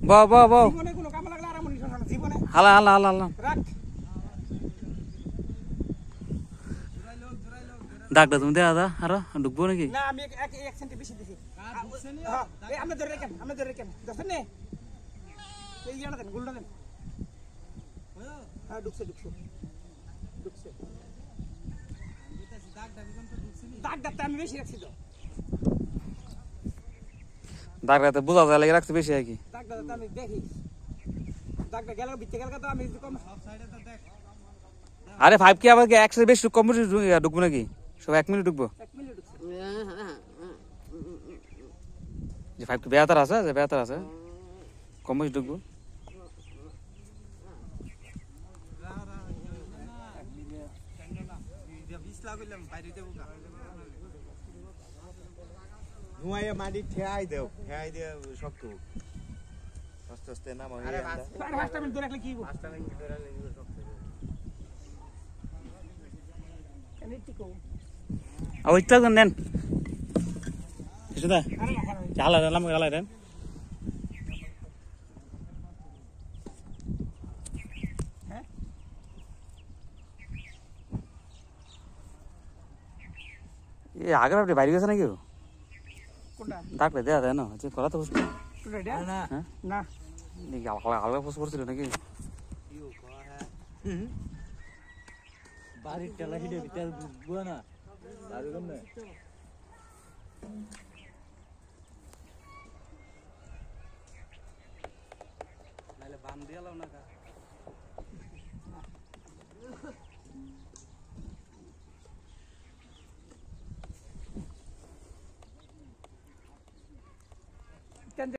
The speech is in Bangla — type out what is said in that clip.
বাহ বাহ বাহ জীবনে কোনো কাম লাগলে আর আমনি শোনা জীবনে হালা হালা হালা হালা রাখ ডাকটা তুমি দেয়া দা আরো ঢুকবো নাকি না আমি 1 সেন্টি বেশি দিছি হ্যাঁ এই আমরা ধরে রাখেন দেখছেন নে এই জানা দেন গুলটা দেন হ্যাঁ ঢুকছে দাগটা আমি বেশি রাখছি তো ডাকটা বুঝা যায় লাগে রাখছে বেশি আর কি দাগটা আমি দেখি দাগটা গেল ভিতরে গেল তো আমি কম সব সাইডে তো দেখ আরে 5 কি আবার 100 এর বেশি কম ঢুকবো নাকি সব 1 মিনিট ঢুকবো 1 মিনিট ঢুকছে যে 5 কি বেয়াতার আছে কম বেশি ঢুকবো ধুমাইয়া মাটি ঠেয়াই দেও শক্ত আস্তে আস্তে নাম আরে 5 মিনিট ধরে রাখলে কি হবে 5 মিনিট ধরে রাখলে শক্ত কেনে টিকো ওইটা নেন সুদা চালা লাম গালা দেন এ আগে আপনি বাইরে গেছে নাকি কোনটা ডাকলে দেয়া দেয় না যে করা তো বুঝতে কোনটা এটা না নাকি আলগা পোস্ট করছিল নাকি বাড়ির টেলা হিডে ভিতর বুয়া না দারু কেমনে নাইলে বান দিয়ালাও না